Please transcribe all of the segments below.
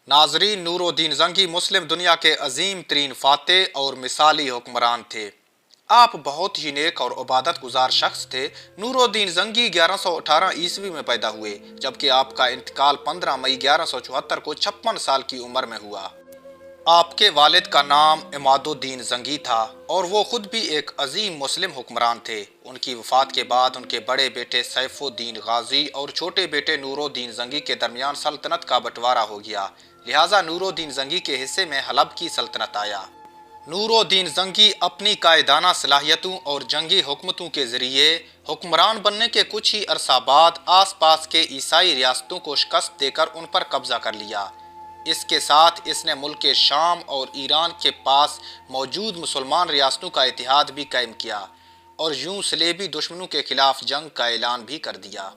नाजरीन, नूरुद्दीन जंगी मुस्लिम दुनिया के अजीम तरीन फातेह और मिसाली हुक्मरान थे। आप बहुत ही नेक और इबादत गुजार शख्स थे। नूरुद्दीन जंगी 1118 ईस्वी में पैदा हुए, जबकि आपका इंतकाल 15 मई 1174 को 56 साल की उम्र में हुआ। आपके वालिद का नाम इमादुद्दीन जंगी था और वो खुद भी एक अजीम मुस्लिम हुक्मरान थे। उनकी वफात के बाद उनके बड़े बेटे सैफुद्दीन गाजी और छोटे बेटे नूरुद्दीन जंगी के दरमियान सल्तनत का बंटवारा हो गया, लिहाजा नूरुद्दीन जंगी के हिस्से में हलब की सल्तनत आया। नूरुद्दीन जंगी अपनी कायदाना सलाहियतों और जंगी हुकूमतों के जरिए हुक्मरान बनने के कुछ ही अरसा बाद आसपास के ईसाई रियासतों को शिकस्त देकर उन पर कब्जा कर लिया। इसके साथ इसने मुल्क शाम और ईरान के पास मौजूद मुसलमान रियासतों का इतिहाद भी कायम किया और यूं सलेबी दुश्मनों के खिलाफ जंग का ऐलान भी कर दिया।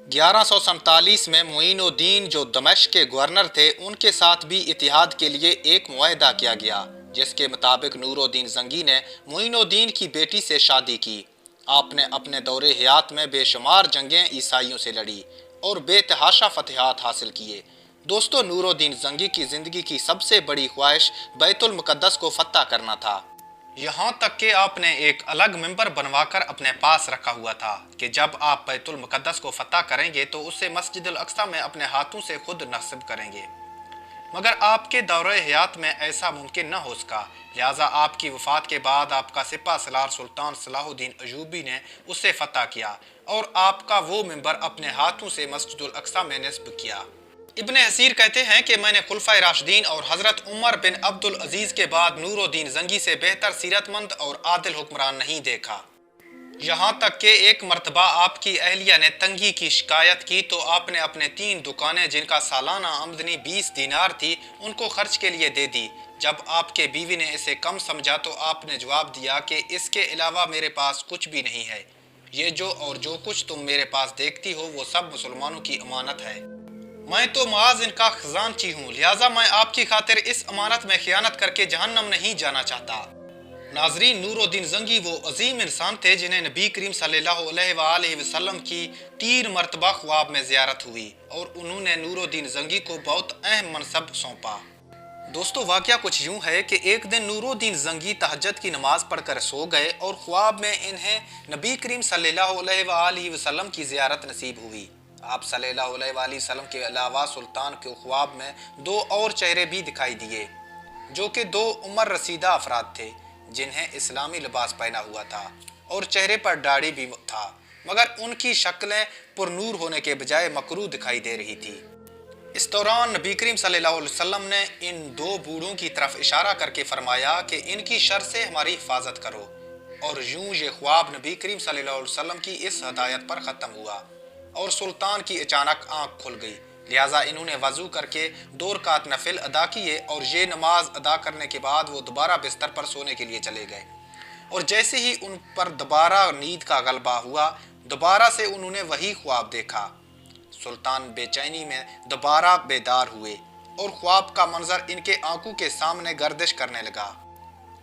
1147 में मुईनुद्दीन, जो दमिश्क के गवर्नर थे, उनके साथ भी इतिहाद के लिए एक मुआहदा किया गया, जिसके मुताबिक नूरुद्दीन जंगी ने मुईनुद्दीन की बेटी से शादी की। आपने अपने दौरे हयात में बेशुमार जंगें ईसाइयों से लड़ी और बेतहाशा फतहात हासिल किए। दोस्तों, नूरुद्दीन जंगी की जिंदगी की सबसे बड़ी ख्वाहिश बैतुल मुकद्दस को फतह करना था। यहाँ तक कि आपने एक अलग मिंबर बनवाकर अपने पास रखा हुआ था कि जब आप बैतुल मुकद्दस को फतह करेंगे तो उसे मस्जिदुल अक्सा में अपने हाथों से खुद नस्ब करेंगे, मगर आपके दौरे हयात में ऐसा मुमकिन न हो सका। लिहाजा आपकी वफात के बाद आपका सिपा सलार सुल्तान सलाहुद्दीन अयूबी ने उसे फतह किया और आपका वो मिंबर अपने हाथों से मस्जिदुल अक्सा में नस्ब किया। इब्ने हसीर कहते हैं कि मैंने खुलफाए राशिदीन और हजरत उमर बिन अब्दुल अजीज के बाद नूरुद्दीन जंगी से बेहतर सीरतमंद और आदिल हुक्मरान नहीं देखा। यहाँ तक कि एक मर्तबा आपकी अहलिया ने तंगी की शिकायत की तो आपने अपने 3 दुकानें, जिनका सालाना आमदनी 20 दीनार थी, उनको खर्च के लिए दे दी। जब आपके बीवी ने इसे कम समझा तो आपने जवाब दिया कि इसके अलावा मेरे पास कुछ भी नहीं है। ये जो कुछ तुम मेरे पास देखती हो वो सब मुसलमानों की अमानत है। मैं तो माज इनका खजानची हूँ, लिहाजा मैं आपकी खातिर इस अमानत में खियानत करके जहन्नम नहीं जाना चाहता। नाजरीन, नूरुद्दीन जंगी वो अजीम इंसान थे जिन्हें नबी करीम सल्लल्लाहु अलैहि वसल्लम की 3 मरतबा ख्वाब में ज़ियारत हुई और उन्होंने नूरुद्दीन जंगी को बहुत अहम मनसब सौंपा। दोस्तों, वाकया कुछ यूं है कि एक दिन नूरुद्दीन जंगी तहज्जुद की नमाज पढ़कर सो गए और ख्वाब में इन्हें नबी करीम सल्लल्लाहु अलैहि वसल्लम की ज़ियारत नसीब हुई। आप सल्लल्लाहु अलैहि वसल्लम के अलावा सुल्तान के ख्वाब में 2 और चेहरे भी दिखाई दिए, जो कि 2 उम्र रसीदा अफराद थे जिन्हें इस्लामी लिबास पहना हुआ था और चेहरे पर दाढ़ी भी था, मगर उनकी शक्लें पुरनूर होने के बजाय मकरूह दिखाई दे रही थी। इस दौरान नबी करीम सल्लल्लाहु अलैहि वसल्लम ने इन 2 बूढ़ों की तरफ इशारा करके फरमाया कि इनकी शर से हमारी हिफाजत करो, और यूं ये ख्वाब नबी करीम सल्लल्लाहु अलैहि वसल्लम की इस हदायत पर ख़त्म हुआ और सुल्तान की अचानक आंख खुल गई। लिहाजा इन्होंने वजू करके 2 रकात नफिल अदा किए और ये नमाज अदा करने के बाद वो दोबारा बिस्तर पर सोने के लिए चले गए। और जैसे ही उन पर दोबारा नींद का गलबा हुआ, दोबारा से उन्होंने वही ख्वाब देखा। सुल्तान बेचैनी में दोबारा बेदार हुए और ख्वाब का मंजर इनके आंखों के सामने गर्दिश करने लगा।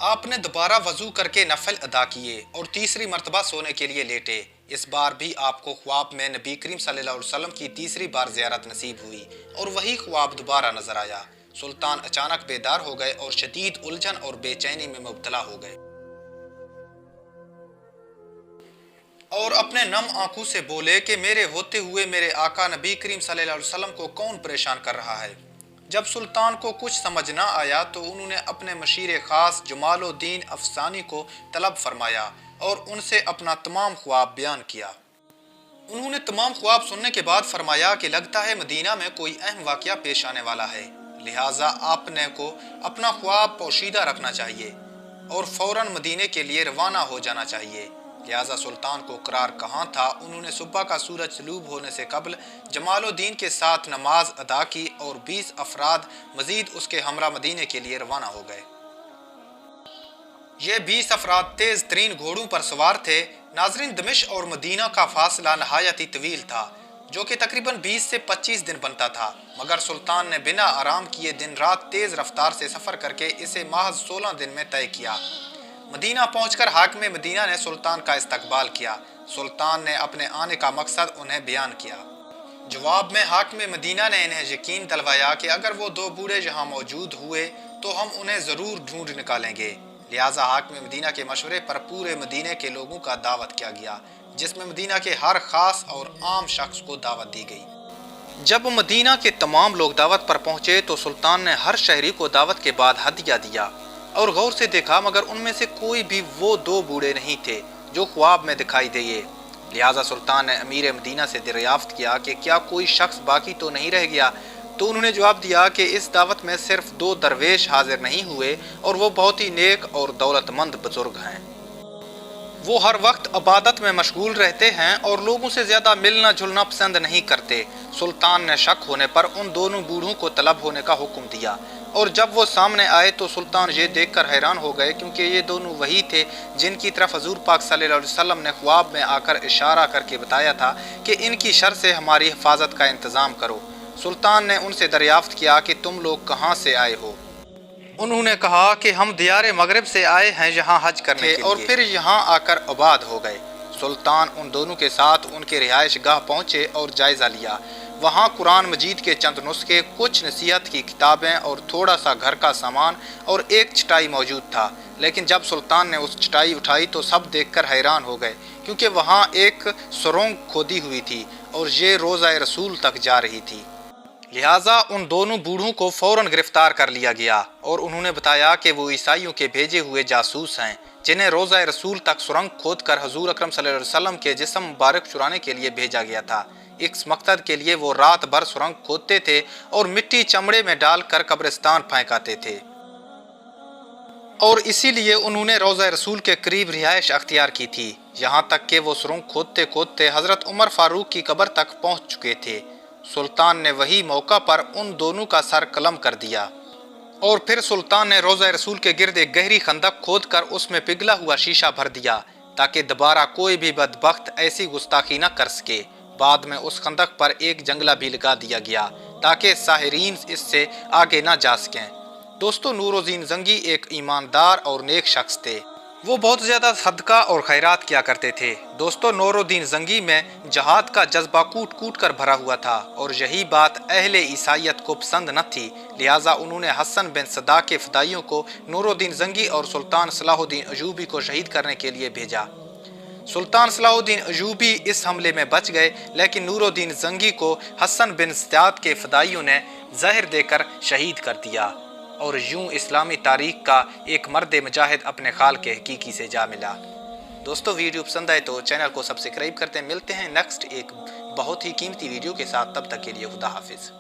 आपने दोबारा वजू करके नफल अदा किए और तीसरी मरतबा सोने के लिए लेटे। इस बार भी आपको ख्वाब में नबी करीम सल्लल्लाहु अलैहि वसल्लम की तीसरी बार ज़ियारत नसीब हुई और वही ख्वाब दोबारा नजर आया। सुल्तान अचानक बेदार हो गए और शदीद उलझन और बेचैनी में मुब्तला हो गए और अपने नम आंखों से बोले कि मेरे होते हुए मेरे आका नबी करीम सल्लल्लाहु अलैहि वसल्लम को कौन परेशान कर रहा है। जब सुल्तान को कुछ समझ ना आया तो उन्होंने अपने मशीर खास जमालुद्दीन अफसानी को तलब फरमाया और उनसे अपना तमाम ख्वाब बयान किया। उन्होंने तमाम ख्वाब सुनने के बाद फरमाया कि लगता है मदीना में कोई अहम वाकया पेश आने वाला है, लिहाजा आपने को अपना ख्वाब पोशीदा रखना चाहिए और फौरन मदीने के लिए रवाना हो जाना चाहिए। लिहाजा सुल्तान को करार कहाँ था, उन्होंने सुबह का सूरज तलूब होने से कबल जमालुद्दीन के साथ नमाज अदा की और 20 अफराद मजीद उसके हमरा मदीने के लिए रवाना हो गए। ये 20 अफराद तेज तरीन घोड़ों पर सवार थे। नाजरीन, दमिश्क और मदीना का फासला नहायत ही तवील था, जो कि तकरीबन 20 से 25 दिन बनता था, मगर सुल्तान ने बिना आराम किए दिन रात तेज रफ्तार से सफ़र करके इसे महज 16 दिन में तय किया। मदीना पहुंचकर हाकिम मदीना ने सुल्तान का इस्तकबाल किया। सुल्तान ने अपने आने का मकसद उन्हें बयान किया। جواب میں حاکم مدینہ نے انہیں یقین دلوایا کہ اگر وہ دو بوڑھے یہاں موجود ہوئے تو ہم انہیں ضرور ڈھونڈ نکالیں گے۔ لہٰذا حاکم مدینہ کے مشورے پر پورے مدینہ کے لوگوں کا دعوت کیا گیا، جس میں مدینہ کے ہر خاص اور عام شخص کو دعوت دی گئی۔ جب مدینہ کے تمام لوگ دعوت پر پہنچے تو سلطان نے ہر شہری کو دعوت کے بعد ہدیہ دیا اور غور سے دیکھا، مگر ان میں سے کوئی بھی وہ دو بوڑھے نہیں تھے جو خواب میں دکھائی دیے۔ لہٰذا سلطان نے امیر مدینہ سے دریافت کیا کہ کیا کوئی شخص باقی تو نہیں رہ گیا؟ تو انہوں نے جواب دیا کہ اس دعوت میں صرف دو درویش حاضر نہیں ہوئے اور وہ بہت ہی نیک اور دولت مند بزرگ ہیں۔ وہ ہر وقت عبادت میں مشغول رہتے ہیں اور لوگوں سے زیادہ ملنا جلنا پسند نہیں کرتے۔ سلطان نے شک ہونے پر ان دونوں بوڑھوں کو طلب ہونے کا حکم دیا، اور جب وہ سامنے آئے تو سلطان یہ دیکھ کر حیران ہو گئے، کیونکہ یہ دونوں وہی تھے جن کی طرف حضور پاک صلی اللہ علیہ وسلم نے خواب میں آ کر اشارہ کر کے بتایا تھا کہ ان کی شر سے ہماری حفاظت کا انتظام کرو۔ سلطان نے ان سے دریافت کیا کہ تم لوگ کہاں سے آئے ہو؟ انہوں نے کہا کہ ہم دیار مغرب سے آئے ہیں یہاں حج کرنے کے لیے، اور پھر یہاں آ کر آباد ہو گئے۔ سلطان ان دونوں کے ساتھ ان کے رہائش گاہ پہنچے اور جائزہ لیا۔ وہاں قرآن مجید کے چند نسخے، کچھ نصیحت کی کتابیں اور تھوڑا سا گھر کا سامان اور ایک چٹائی موجود تھا، لیکن جب سلطان نے اس چٹائی اٹھائی تو سب دیکھ کر حیران ہو گئے، کیونکہ وہاں ایک سرنگ کھودی ہوئی تھی اور یہ روضہ رسول تک جا رہی تھی۔ لہٰذا ان دونوں بوڑھوں کو فوراً گرفتار کر لیا گیا اور انہوں نے بتایا کہ وہ عیسائیوں کے بھیجے ہوئے جاسوس ہیں، جنہیں روضہ رسول تک سرنگ کھود کر حضور اکرم صلی اللہ علیہ وسلم کے جسم مبارک چرانے کے لیے بھیجا گیا تھا۔ اس مقصد کے لیے وہ رات بھر سرنگ کھودتے تھے اور مٹی چمڑے میں ڈال کر قبرستان پھینکاتے تھے، اور اسی لیے انہوں نے روضہ رسول کے قریب رہائش اختیار کی تھی، یہاں تک کہ وہ سرنگ کھودتے کھودتے حضرت عمر فاروق کی قبر تک پہنچ چکے تھے۔ سلطان نے وہی موقع پر ان دونوں کا سر قلم کر دیا، اور پھر سلطان نے روضہ رسول کے گرد ایک گہری خندق کھود کر اس میں پگھلا ہوا شیشہ بھر دیا تاکہ دوبارہ کوئی بھی بدبخت ایسی گستاخی نہ کر سکے۔ بعد میں اس خندق پر ایک جنگلہ بھی لگا دیا گیا تاکہ ساحرین اس سے آگے نہ جا سکیں۔ دوستو، نور الدین زنگی ایک ایماندار اور نیک شخص تھے۔ وہ بہت زیادہ صدقہ اور خیرات کیا کرتے تھے۔ دوستو، نور الدین زنگی میں جہاد کا جذبہ کوٹ کوٹ کر بھرا ہوا تھا، اور یہی بات اہل عیسائیت کو پسند نہ تھی۔ لہٰذا انہوں نے حسن بن صدا کے فدائیوں کو نور الدین زنگی اور سلطان صلاح الدین ایوبی کو شہید کرنے کے لیے بھیجا۔ سلطان صلاح الدین ایوبی اس حملے میں بچ گئے، لیکن نور الدین زنگی کو حسن بن زیاد کے فدائیوں نے زہر دے کر شہید کر دیا، اور یوں اسلامی تاریخ کا ایک مرد مجاہد اپنے خال کے حقیقی سے جا ملا۔ دوستو، ویڈیو پسند آئے تو چینل کو سبسکرائب کرتے ہیں۔ ملتے ہیں نیکسٹ ایک بہت ہی قیمتی ویڈیو کے ساتھ، تب تک کے لیے خدا حافظ۔